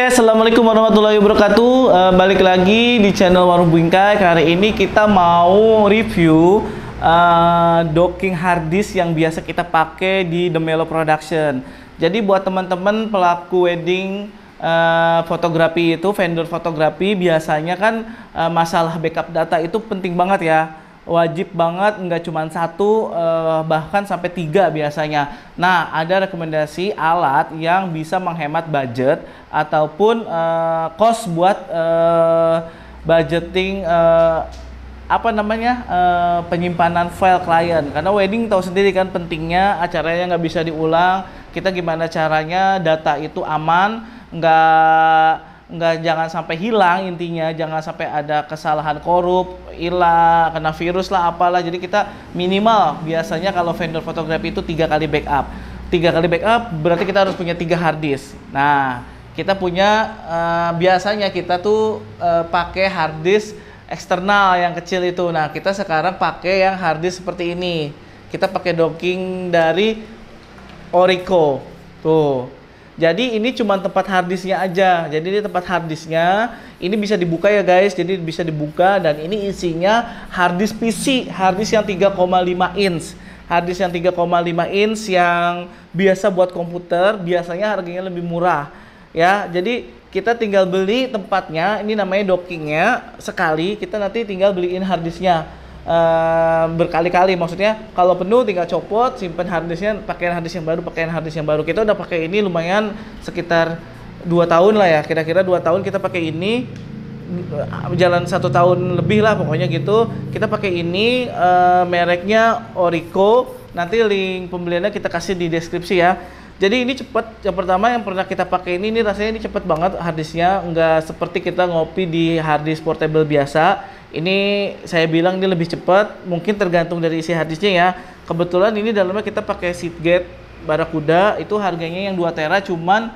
Assalamualaikum warahmatullahi wabarakatuh. Balik lagi di channel Warung Bingkai. Kali ini kita mau review docking hard disk yang biasa kita pakai di The Melo Production. Jadi buat teman-teman pelaku wedding fotografi itu, vendor fotografi, biasanya kan masalah backup data itu penting banget ya. Wajib banget, nggak cuma satu, bahkan sampai 3 biasanya. Nah, ada rekomendasi alat yang bisa menghemat budget ataupun cost buat budgeting penyimpanan file klien. Karena wedding tahu sendiri kan pentingnya, acaranya nggak bisa diulang. Kita gimana caranya data itu aman, jangan sampai hilang, intinya jangan sampai ada kesalahan korup, hilang, kena virus lah apalah. Jadi kita minimal biasanya kalau vendor fotografi itu 3 kali backup. 3 kali backup berarti kita harus punya 3 hard disk. Nah, kita punya biasanya kita tuh pakai hard disk eksternal yang kecil itu. Nah, kita sekarang pakai yang hard disk seperti ini. Kita pakai docking dari Orico. Tuh. Jadi ini cuma tempat harddisknya aja. Jadi ini tempat harddisknya. Ini bisa dibuka ya guys. Jadi bisa dibuka dan ini isinya harddisk PC, harddisk yang 3,5 inch. Harddisk yang 3,5 inch yang biasa buat komputer, biasanya harganya lebih murah. Ya, jadi kita tinggal beli tempatnya. Ini namanya dockingnya. Sekali kita nanti tinggal beliin harddisknya. Berkali-kali, maksudnya kalau penuh tinggal copot, simpan harddisknya, pakaian harddisk yang baru. Kita udah pakai ini lumayan sekitar 2 tahun lah ya, kira-kira 2 tahun kita pakai ini, jalan 1 tahun lebih lah pokoknya gitu. Kita pakai ini, mereknya Orico. Nanti link pembeliannya kita kasih di deskripsi ya. Jadi ini cepet. Yang pertama yang pernah kita pakai ini rasanya ini cepet banget harddisknya, nggak seperti kita ngopi di harddisk portable biasa. Ini saya bilang ini lebih cepat, mungkin tergantung dari isi harddisknya ya. Kebetulan ini dalamnya kita pakai Seagate Barakuda, itu harganya yang 2 tera cuman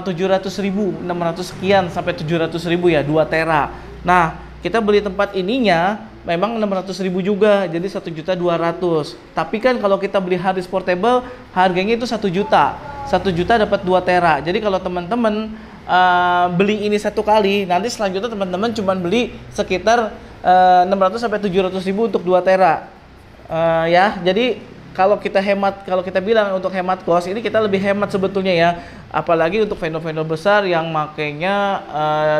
700.000, 600 sekian sampai 700.000 ya, 2 tera. Nah, kita beli tempat ininya memang 600.000 juga, jadi 1.200.000. Tapi kan kalau kita beli harddisk portable harganya itu 1 juta. 1 juta dapat 2 tera. Jadi kalau teman-teman beli ini 1 kali, nanti selanjutnya teman-teman cuma beli sekitar 600 sampai 700.000 untuk 2 tera. Ya, jadi kalau kita bilang untuk hemat cost, ini kita lebih hemat sebetulnya ya. Apalagi untuk vendor-vendor besar yang makainya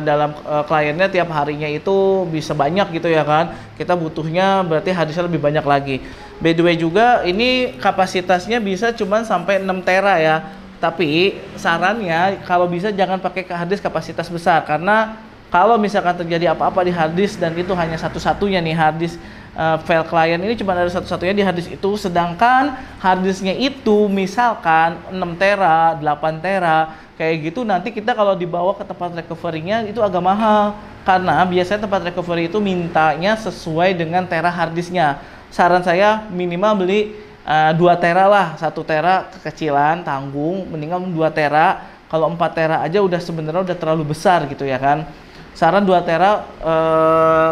dalam kliennya tiap harinya itu bisa banyak gitu ya kan. Kita butuhnya berarti harddisknya lebih banyak lagi. By the way juga ini kapasitasnya bisa cuma sampai 6 tera ya. Tapi sarannya kalau bisa jangan pakai harddisk kapasitas besar, karena kalau misalkan terjadi apa-apa di harddisk dan itu hanya satu-satunya nih harddisk file klien ini cuma ada satu-satunya di harddisk itu, sedangkan harddisknya itu misalkan 6 tera, 8 tera kayak gitu, nanti kita kalau dibawa ke tempat recovery-nya itu agak mahal, karena biasanya tempat recovery itu mintanya sesuai dengan tera harddisknya. Saran saya minimal beli 2 tera lah, 1 tera kekecilan, tanggung, mendingan 2 tera. Kalau 4 tera aja udah sebenarnya udah terlalu besar gitu ya kan. Saran 2 tera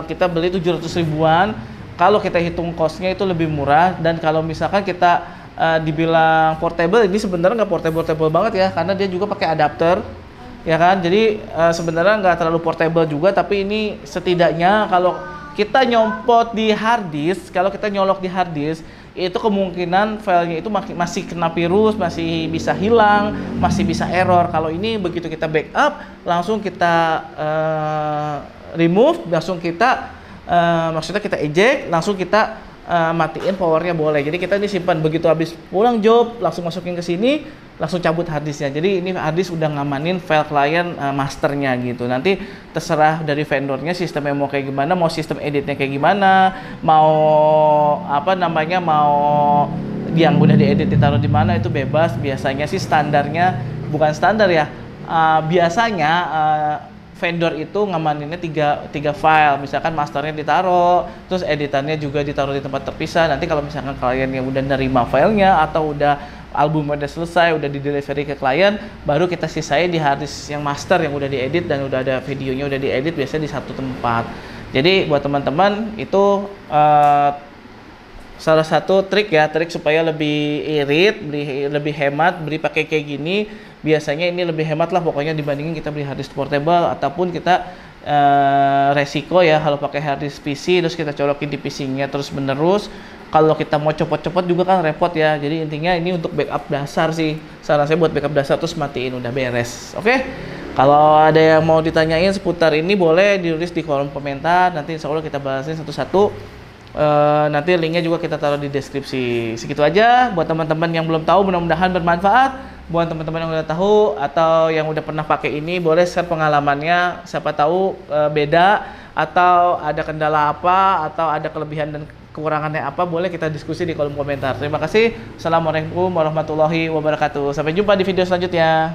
kita beli 700 ribuan. Kalau kita hitung costnya itu lebih murah. Dan kalau misalkan kita dibilang portable, ini sebenarnya nggak portable banget ya, karena dia juga pakai adapter ya kan. Jadi sebenarnya nggak terlalu portable juga, tapi ini setidaknya kalau kita nyolok di hard disk, itu kemungkinan filenya itu masih kena virus, masih bisa hilang, masih bisa error. Kalau ini begitu kita backup, langsung kita remove, langsung kita maksudnya kita eject, langsung kita matiin powernya boleh. Jadi kita ini simpan, begitu habis pulang job langsung masukin ke sini, langsung cabut harddisknya. Jadi ini harddisk udah ngamanin file klien masternya gitu. Nanti terserah dari vendornya sistemnya mau kayak gimana, mau sistem editnya kayak gimana, mau mau yang udah diedit ditaruh di mana, itu bebas. Biasanya sih standarnya, bukan standar ya, biasanya vendor itu ngamaninnya tiga file, misalkan masternya ditaruh, terus editannya juga ditaruh di tempat terpisah. Nanti kalau misalkan klien yang udah nerima filenya atau udah album udah selesai, udah di delivery ke klien, baru kita sisain di harddisk yang master yang udah diedit dan udah ada videonya udah diedit, biasanya di satu tempat. Jadi buat teman-teman itu salah satu trik supaya lebih irit, lebih hemat, beli pakai kayak gini. biasanya ini lebih hemat lah pokoknya dibandingin kita beli hard disk portable ataupun kita resiko ya kalau pakai hard disk PC terus kita colokin di PC-nya terus menerus. Kalau kita mau copot-copot juga kan repot ya. Jadi intinya ini untuk backup dasar sih. Saran saya buat backup dasar terus matiin udah beres. Oke? Kalau ada yang mau ditanyain seputar ini boleh ditulis di kolom komentar. Nanti insya Allah kita bahasin satu-satu. Nanti linknya juga kita taruh di deskripsi. Segitu aja buat teman-teman yang belum tahu, mudah-mudahan bermanfaat. Buat teman-teman yang udah tahu atau yang udah pernah pakai ini, boleh share pengalamannya. Siapa tahu beda atau ada kendala apa atau ada kelebihan dan kekurangannya apa, boleh kita diskusi di kolom komentar. Terima kasih. Assalamualaikum warahmatullahi wabarakatuh. Sampai jumpa di video selanjutnya.